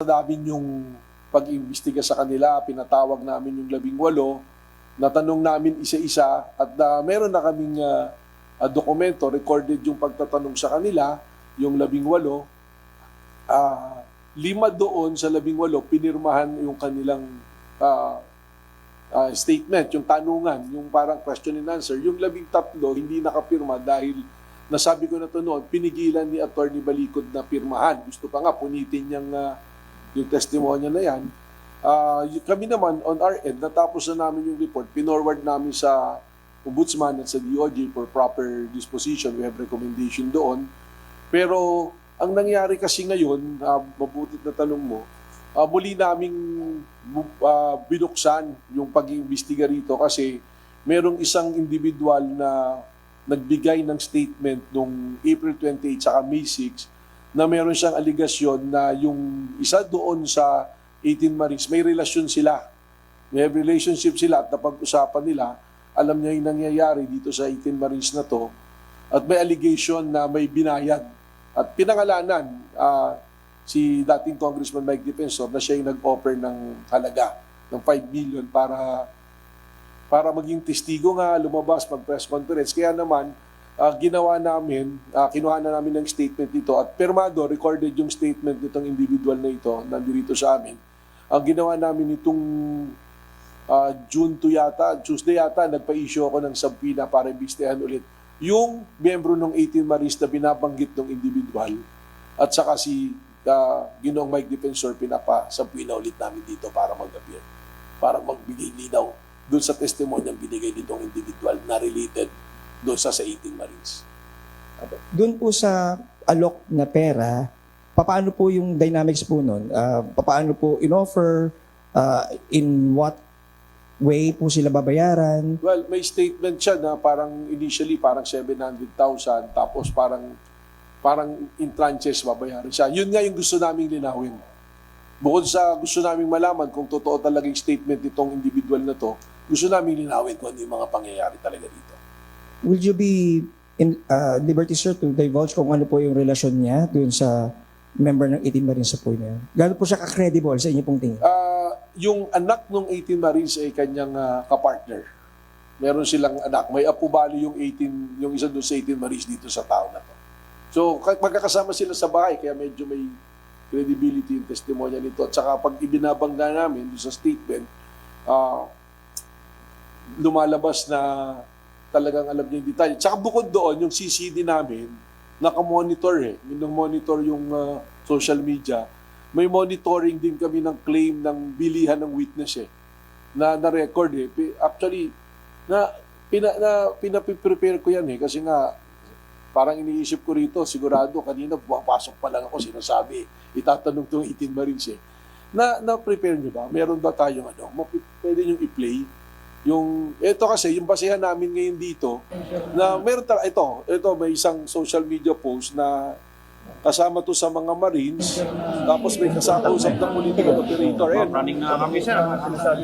namin yung pag-imbestiga sa kanila, pinatawag namin yung 18, natanong namin isa-isa at meron na kaming dokumento, recorded yung pagtatanong sa kanila, yung 18. 5 doon sa 18, pinirmahan yung kanilang statement, yung tanungan, yung parang question and answer. Yung 13 hindi nakapirma dahil nasabi ko na ito noon, pinigilan ni Attorney Balicod na pirmahan. Gusto pa nga punitin niyang yung testimonya na yan. Kami naman, on our end, natapos na namin yung report, pinorward namin sa Ombudsman at sa DOJ for proper disposition. We have recommendation doon. Pero ang nangyari kasi ngayon, mabutit na tanong mo, muli naming binuksan yung pag-iimbestiga rito kasi merong isang individual na nagbigay ng statement noong April 28 saka May 6 na meron siyang aligasyon na yung isa doon sa 18 Marines, may relasyon sila. May relationship sila at napag-usapan nila, alam niya yung nangyayari dito sa 18 Marines na to at may allegation na may binayad. At pinangalanan si dating Congressman Mike Defensor na siya yung nag-offer ng halaga ng 5 million para maging testigo nga, lumabas, mag-press conference. Kaya naman, ginawa namin, kinuha na namin ng statement dito at permado, recorded yung statement nitong individual na ito, nandito sa amin. Ang ginawa namin itong Tuesday yata, nagpa-issue ako ng subpoena para imbestigahan ulit yung miyembro ng 18 Marines na binabanggit ng individual at saka si Ginoong Mike Defensor, pinapa-subpoena ulit namin dito para mag-appear, para magbigay linaw doon sa testimonyang binigay nitong individual na related doon sa 18 Marines. Doon po sa alok na pera, paano po yung dynamics po nun? Paano po in-offer? In what way po sila babayaran? Well, may statement siya na parang initially parang 700,000 tapos parang in tranches babayaran siya. Yun nga yung gusto naming linawin. Bukod sa gusto naming malaman kung totoo talaga yung statement nitong individual na to, gusto naming linawin kung ano yung mga pangyayari talaga dito. Will you be in liberty, sir, to divulge kung ano po yung relasyon niya doon sa member ng 18 Marines sa po na yun? Gano'n po siya ka-credible sa inyo pong tingin? Yung anak ng 18 Marines ay kanyang kapartner. Meron silang anak. May apo bali yung isa doon sa 18 Marines dito sa tao na to. So, magkakasama sila sa bahay, kaya medyo may credibility yung testimonya nito. At saka pag ibinabangga namin doon sa statement, lumalabas na talagang alam niya yung detalye. Tsaka bukod doon, yung CCD namin, nakamonitor monitor yung social media. May monitoring din kami ng claim ng bilihan ng witness na-record Actually, pinaprepare ko yan kasi nga, parang iniisip ko rito, sigurado kanina pumapasok pa lang ako, sinasabi, itatanong itong 18 Marines Na-prepare nyo ba? Meron ba tayong pwede nyo i-play? Ito kasi, yung basehan namin ngayon dito, na meron ito, may isang social media post na kasama to sa mga Marines, tapos may kasama-usap ng political operator. Running na kami, sir.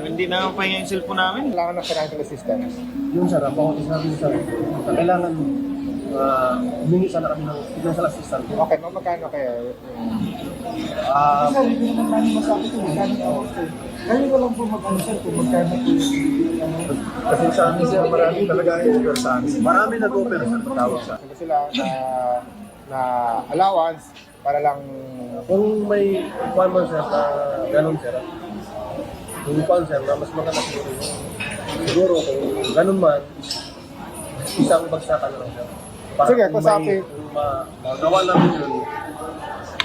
Hindi na pahinga yung cellphone namin. Kailangan ng financial assistance. Yung sir, ako sabi ko sir, kailangan humingi sana kami ng financial assistance. Okay, magkano kayo? Ah, Sir, hindi naman namin masabi kung magkano ka. Kayo na lang po mag-ano sir kung magkano po kasi sa amin sir, marami talaga yung sa amin. Marami nag-offer sir, tawag sa amin. sila na allowance para lang Kung may kwan man sir, ganun sir, kung kwan sir, na mas maganda siguro kung ganun man, isang bagsakan lang sir. Para Sige, kung kung sa may akin- magawa namin yun,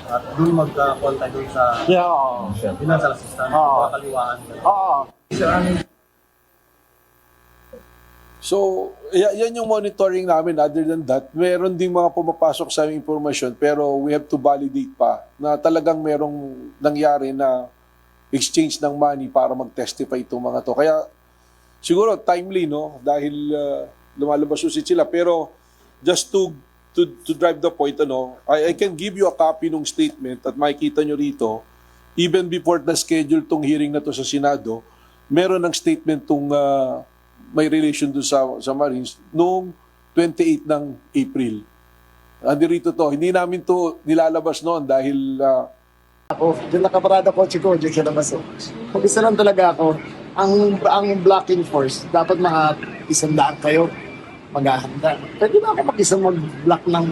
at doon mag-kwan tayo doon sa financial assistance, makakaliwaan. Oo. So, yan yung monitoring namin. Other than that, meron ding mga pumapasok sa aming information pero we have to validate pa na talagang merong nangyari na exchange ng money para mag-testify itong mga to. Kaya siguro timely, no? Dahil lumalabas usit sila. Pero just to drive the point, I can give you a copy ng statement at makikita nyo rito, even before the schedule tong hearing na to sa Senado, meron ng statement tong may relation doon sa Marines noong 28 ng April. Andirito to. Hindi namin to nilalabas noon dahil ako. Diyan nakaparada kotse ko, diyan sa labas. Mag-isa lang talaga ako. Ang blocking force, dapat mga 100 kayo maghahanda. Pwede na ako mag-isa mag-block ng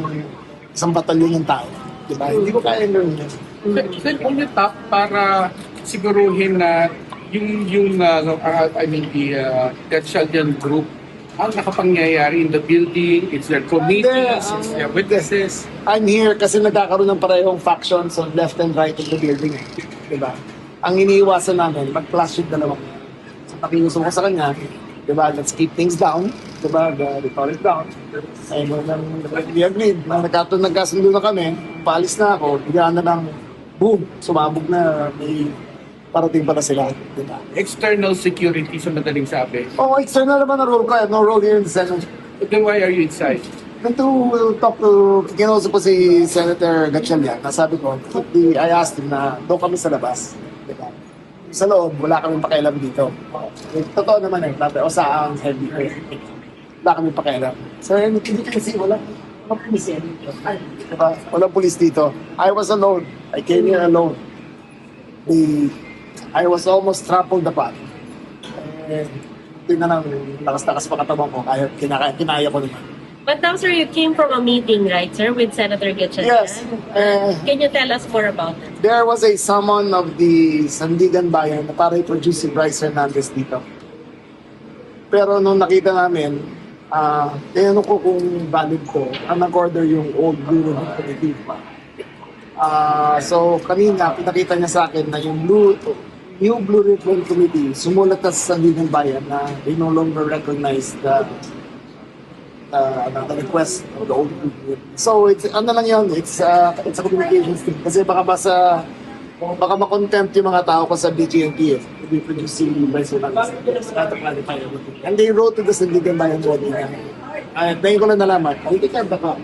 isang batalyon ng tao. Diba? Hindi ko kaya gawin yun. Then on the top para siguruhin na the Gatchalian group ang nakapangyayari in the building, it's their committees, it's their witnesses. I'm here kasi nagkakaroon ng parehong factions on left and right of the building. Diba? Ang iniiwasan namin, mag-clash yung dalawa. So, pakiusap ko sa kanya, diba, let's keep things down. Diba, the rhetoric down. And we agreed, nagkasundo na kami, paalis na ako, bigyan na ng boom, sumabog na, may parating pa na sila. Diba? External security sa madaling sabi. Oh, external naman ang role ko. I have no role here in the Senate. Then why are you inside? And to talk to, kinausap po si Senator Gatchalian, nasabi ko, I asked him na doon kami sa labas. Diba? Sa loob, wala kaming pakialam dito. Totoo naman eh, o sa ang heavy. Wala kaming pakialam. So, hindi kasi wala. Walang pulis yan. Diba? Walang pulis dito. I was alone. I came here alone. I was almost trampled upon. And yun na lang, lakas-lakas pa katawan ko. Kinaya ko naman. But now, sir, you came from a meeting, right, sir, with Senator Gatchalian? Yes. Can you tell us more about it? There was a summon of the Sandigan Bayan na para i-produce si Bryce Hernandez dito. Pero nung nakita namin, tinanong ko kung valid ko, ang nag-order yung old Blue Ribbon Committee. So kanina, pinakita niya sa akin na yung new Blue Ribbon Committee sumulat na sa Sandigan Bayan na they no longer recognize the request of the old Blue Ribbon. So it's ano lang yun, it's a communications thing. Kasi baka makontempt yung mga tao ko sa BGNP if we produce si Bryce Hernandez. And they wrote to the Sandigan Bayan body na ngayon ko lang nalaman, I think I have the copy.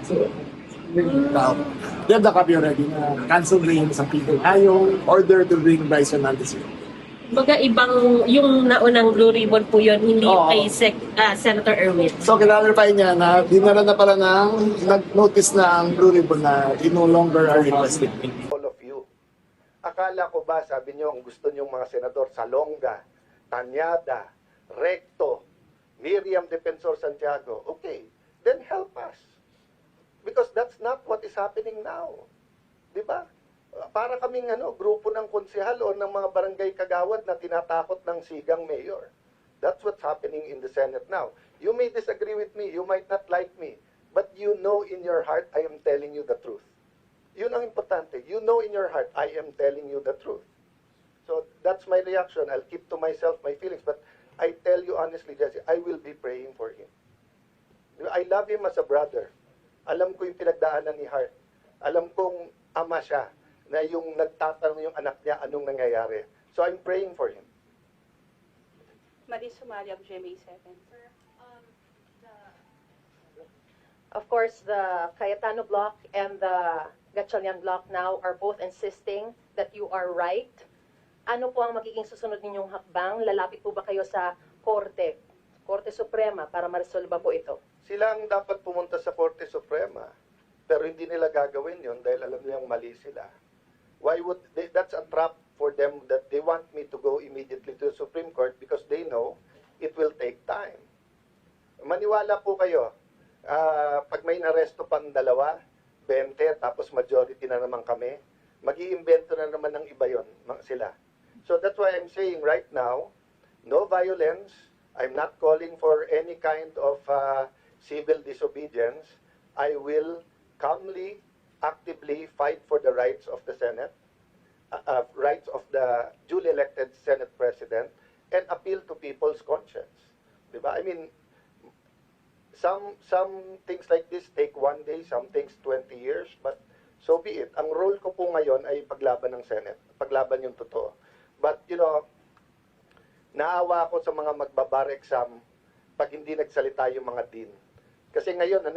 They have the copy already na cancel na yung isang people. Yung order to bring Bryce Hernandez here. Baga ibang, yung naunang Blue Ribbon po yun, hindi yung Oo. kay Senator Erwin. So, kinalify niya na dinala na pala nag-notice na ang Blue Ribbon na they no longer are requested. All of you. Akala ko ba, sabi niyo, ang gusto niyong mga senador, Salonga, Tanyada, Recto, Miriam Defensor Santiago, okay, then help us. Because that's not what is happening now. Di ba? Para kaming grupo ng konsehal o ng mga barangay kagawad na tinatakot ng sigang mayor. That's what's happening in the Senate now. You may disagree with me, you might not like me, but you know in your heart I am telling you the truth. Yun ang importante. You know in your heart I am telling you the truth. So that's my reaction. I'll keep to myself my feelings, but I tell you honestly, Jesse, I will be praying for him. I love him as a brother. Alam ko yung pinagdaanan ni Hart. Alam kong ama siya na yung nagtatanong yung anak niya anong nangyayari. So I'm praying for him. Maris Sumaliag, GMA7. Of course, the Cayetano block and the Gatchalian block now are both insisting that you are right. Ano po ang magiging susunod ninyong hakbang? Lalapit po ba kayo sa Korte Suprema para maresolba po ito? Sila ang dapat pumunta sa Korte Suprema. Pero hindi nila gagawin yon dahil alam nilang mali sila. That's a trap for them that they want me to go immediately to the Supreme Court because they know it will take time. Maniwala po kayo, pag may naresto pang 2, 20, tapos majority na naman kami, mag-iimbento na naman ng iba yon sila. So that's why I'm saying right now, no violence. I'm not calling for any kind of civil disobedience. I will calmly, actively fight for the rights of the Senate, rights of the duly elected Senate President, and appeal to people's conscience. Diba? I mean, some things like this take 1 day, some things 20 years, but so be it. Ang role ko po ngayon ay paglaban ng Senate, paglaban yung totoo. But, naawa ako sa mga magbabar exam pag hindi nagsalita yung mga dean. Kasi ngayon,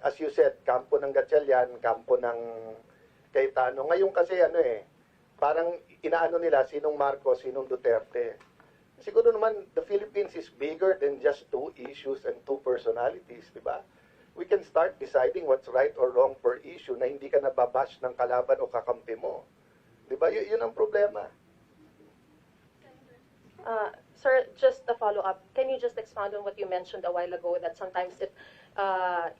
as you said, kampo ng Gatchalian, kampo ng Cayetano. Ngayon kasi parang inaano nila sinong Marcos, sinong Duterte. Siguro naman, the Philippines is bigger than just 2 issues and 2 personalities, di ba? We can start deciding what's right or wrong per issue na hindi ka nababash ng kalaban o kakampi mo. Di Di ba? Yun ang problema. Sir, just a follow-up. Can you just expound on what you mentioned a while ago that sometimes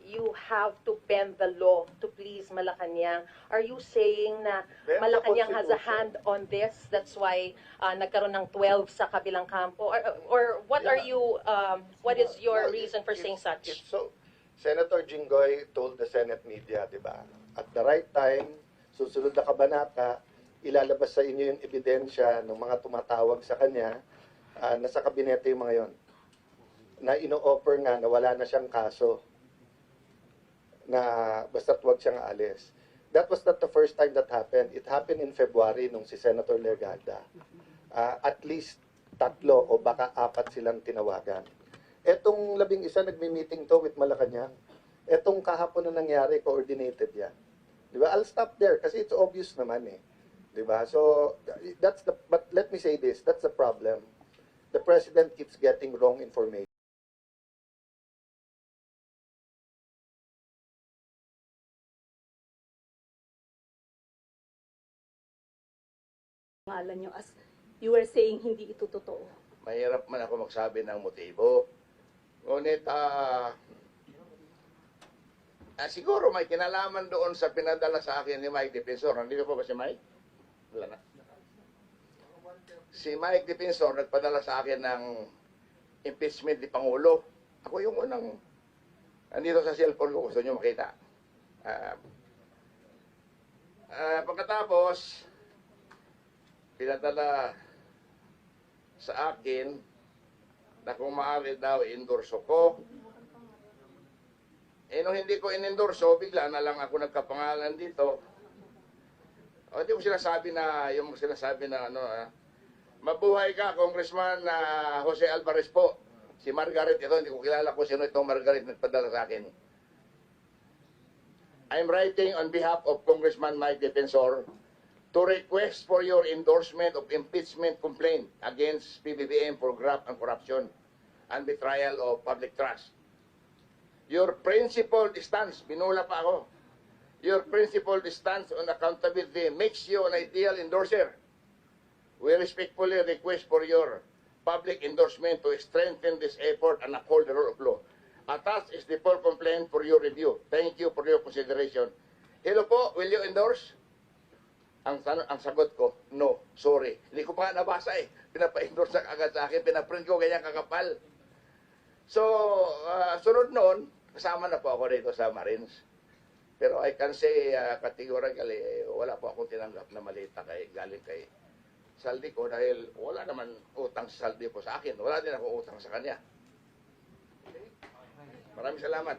you have to bend the law to please Malacanang? Are you saying na Bend the Malacanang has a Constitution. hand on this? That's why nagkaroon ng 12 sa kabilang kampo? Or what are you, what is your No, reason for saying such? So, Senator Jinggoy told the Senate media, di ba? At the right time, susunod na kabanata, ilalabas sa inyo yung ebidensya ng mga tumatawag sa kanya, nasa kabinete yung mga yon, na ino-offer nga na wala na siyang kaso, na basta't wag siyang aalis. That was not the first time that happened. It happened in February nung si Senator Legarda. At least 3 o baka 4 silang tinawagan. Etong 11 nagmi-meeting to with Malacanang. Etong kahapon na nangyari, coordinated yan. Di ba? I'll stop there kasi it's obvious naman eh. Di ba? So, but let me say this, that's the problem. The President keeps getting wrong information. Pangalan nyo as you were saying hindi ito totoo. Mahirap man ako magsabi ng motibo. Ngunit, siguro may kinalaman doon sa pinadala sa akin ni Mike Defensor. Nandito po ba si Mike? Wala na. Si Mike Defensor nagpadala sa akin ng impeachment ni Pangulo. Ako yung unang, andito sa cellphone ko, gusto nyo makita. Pagkatapos, pinadala sa akin na kung maaari daw endorso ko. Nung hindi ko inendorso, bigla na lang ako nagkapangalan dito. O di ko sinasabi na, yung sinasabi na mabuhay ka, Congressman Jose Alvarez po. Si Margaret ito, hindi ko kilala kung sino itong Margaret nagpadala sa akin. I'm writing on behalf of Congressman Mike Defensor to request for your endorsement of impeachment complaint against PBBM for graft and corruption and betrayal of public trust. Your principled stance, binula pa ako, your principled stance on accountability makes you an ideal endorser. We respectfully request for your public endorsement to strengthen this effort and uphold the rule of law. Attached is the full complaint for your review. Thank you for your consideration. Hello po, will you endorse? Ang sagot ko, no, sorry. Hindi ko pa nga nabasa eh. Pinapa-endorse na agad sa akin, pinaprint ko ganyan kakapal. So, sunod noon, kasama na po ako dito sa Marines. Pero I can say categorically, wala po akong tinanggap na malita galing kay Saldi ko dahil wala naman utang sa Saldi ko sa akin. Wala din ako utang sa kanya. Okay? Maraming salamat.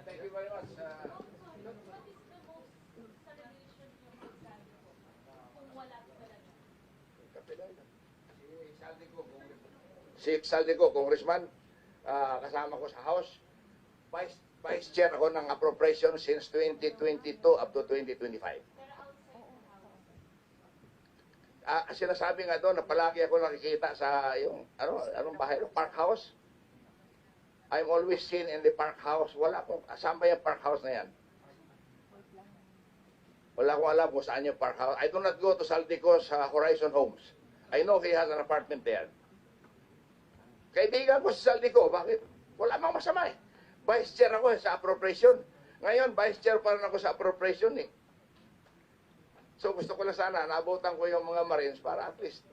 Thank you very much. Si Saldico, Congressman, kasama ko sa House. Vice Chair ako ng appropriation since 2022 up to 2025. Sinasabi nga doon na palagi ako nakikita sa yung anong bahay, Park House. I'm always seen in the Park House. Wala akong, saan ba yung Park House na yan? Wala akong alam kung saan yung Park House. I do not go to Saldico's Horizon Homes. I know he has an apartment there. Kaibigan ko si Saldico, bakit? Wala mang masama eh. Vice Chair ako sa appropriation. Ngayon, Vice Chair pa rin ako sa appropriation eh. So gusto ko lang sana, naabutan ko yung mga Marines para at least,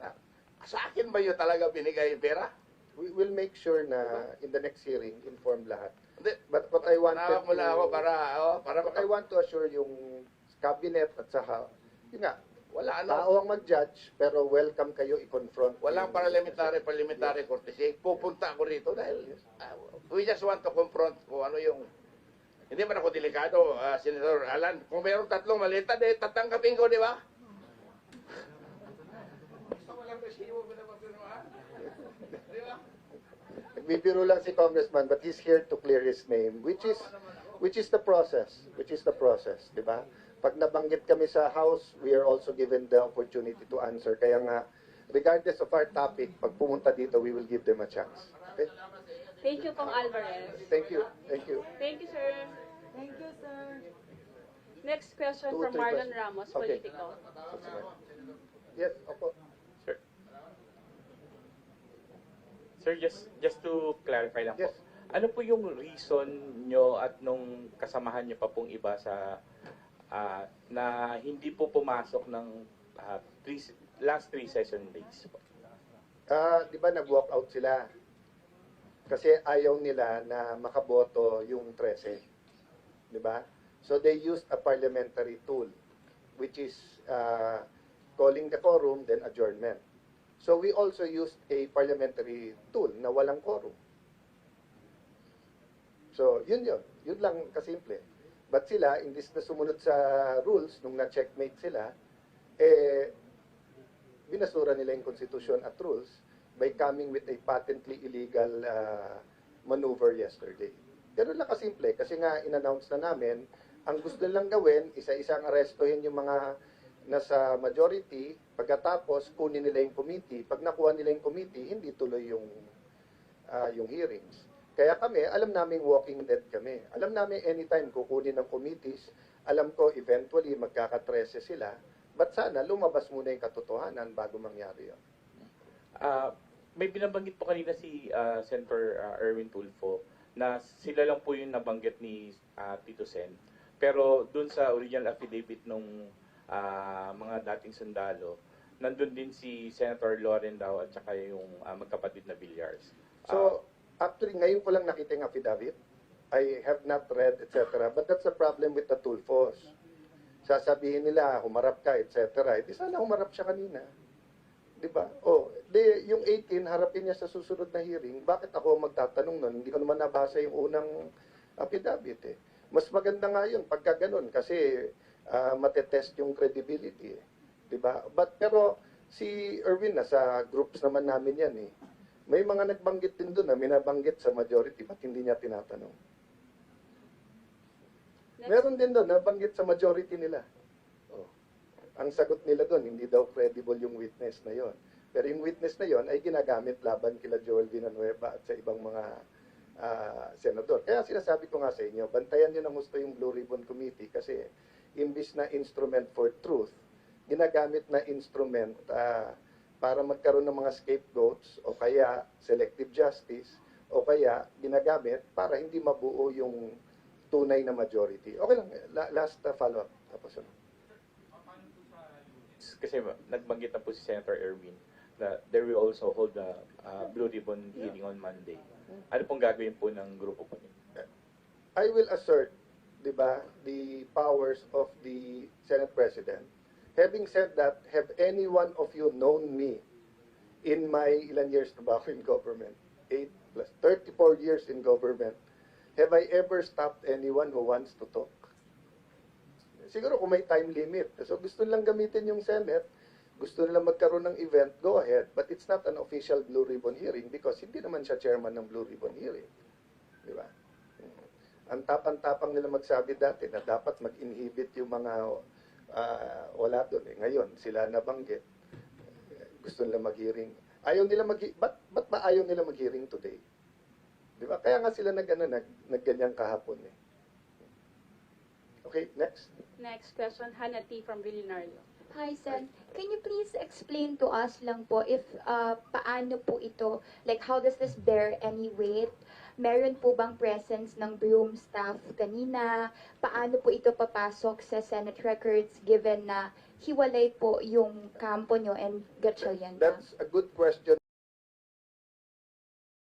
sa akin ba yun talaga binigay yung pera? We will make sure na in the next hearing, inform lahat. But what I want Nawag mo lang ako what I want to assure yung cabinet at sa yun nga, wala tao ang mag-judge, pero welcome kayo i-confront. Walang parliamentary courtesy. Pupunta ako rito dahil we just want to confront kung ano yung... Hindi man ako delikado, Senator Alan. Kung mayroong 3 malita, tatanggapin ko, di ba? Gusto ko lang resibo ko na mapirmahan. Di ba? Nagbibiro lang si Congressman, but he's here to clear his name, which is the process. Di ba? Pag nabanggit kami sa House, we are also given the opportunity to answer. Kaya nga, regardless of our topic, pag pumunta dito, we will give them a chance. Okay? Thank you, Kong Alvarez. Thank you. Thank you. Thank you, sir. Thank you, sir. Next question Two, from three Marlon questions. Ramos, Okay. Politico. Yes, opo. Sir, just to clarify lang Yes. po. Ano po yung reason nyo at nung kasamahan nyo pa pong iba sa na hindi po pumasok ng last 3 session days po? Di ba nag-walk out sila? Kasi ayaw nila na makaboto yung 13. Di ba? So they used a parliamentary tool, which is calling the quorum, then adjournment. So we also used a parliamentary tool na walang quorum. So yun yun. Yun lang kasimple. But sila, imbis na sumunod sa rules, nung na-checkmate sila, binasura nila yung constitution at rules by coming with a patently illegal maneuver yesterday. Ganun lang kasimple, kasi nga in-announce na namin, ang gusto nilang gawin, isa-isang arestuhin yung mga nasa majority, pagkatapos kunin nila yung committee. Pag nakuha nila yung committee, hindi tuloy yung hearings. Kaya kami, alam namin walking dead kami. Alam namin anytime kukunin ng committees, alam ko eventually magkaka-13 sila, but sana lumabas muna yung katotohanan bago mangyari yun. May binabanggit po kanina si Senator Erwin Tulfo na sila lang po yung nabanggit ni Tito Sen. Pero dun sa original affidavit nung mga dating sundalo, nandun din si Senator Loren daw at saka yung magkapatid na Villars. So, actually, ngayon ko lang nakita yung affidavit. I have not read, etc. But that's the problem with the Tulfos. Sasabihin nila, humarap ka, etc. Di sana humarap siya kanina. Di ba? Yung 18, harapin niya sa susunod na hearing. Bakit ako magtatanong nun? Hindi ko naman nabasa yung unang affidavit eh. Mas maganda nga yun pagka ganun kasi matetest yung credibility eh. Di ba? Pero si Erwin, nasa groups naman namin yan eh. May mga nagbanggit din doon na minabanggit sa majority, ba't hindi niya tinatanong? Meron din doon, nabanggit sa majority nila. Ang sagot nila doon, hindi daw credible yung witness na yon. Pero yung witness na yon ay ginagamit laban kila Joel Villanueva at sa ibang mga senador. Kaya sinasabi ko nga sa inyo, bantayan nyo ng gusto yung Blue Ribbon Committee kasi imbis na instrument for truth, ginagamit na instrument para magkaroon ng mga scapegoats o kaya selective justice o kaya ginagamit para hindi mabuo yung tunay na majority. Okay lang, last follow-up. Tapos Kasi nagbanggit na po si Senator Erwin that there will also hold a Blue Ribbon hearing on Monday. Ano pong gagawin po ng grupo po niyo? I will assert, di ba, the powers of the Senate President. Having said that, have any one of you known me in my ilan years na ba ako in government? 8 plus 34 years in government. Have I ever stopped anyone who wants to talk? Siguro kung may time limit. So gusto nilang gamitin yung Senate, gusto nilang magkaroon ng event, go ahead. But it's not an official Blue Ribbon hearing because hindi naman siya chairman ng Blue Ribbon hearing. Di ba? Ang tapang-tapang nila magsabi dati na dapat mag-inhibit yung mga wala doon. Ngayon, sila nabanggit. Gusto nila mag-hearing. Ayaw nila ba't ba ayaw nila mag-hearing today? Di ba? Kaya nga sila nagganyan kahapon eh. Okay, next. Next question, Hannah T. from Billionario. Hi, Sen. Can you please explain to us lang po if paano po ito, like how does this bear any weight? Meron po bang presence ng Broom staff kanina? Paano po ito papasok sa Senate records given na hiwalay po yung kampo nyo and Gatchalian? That's a good question.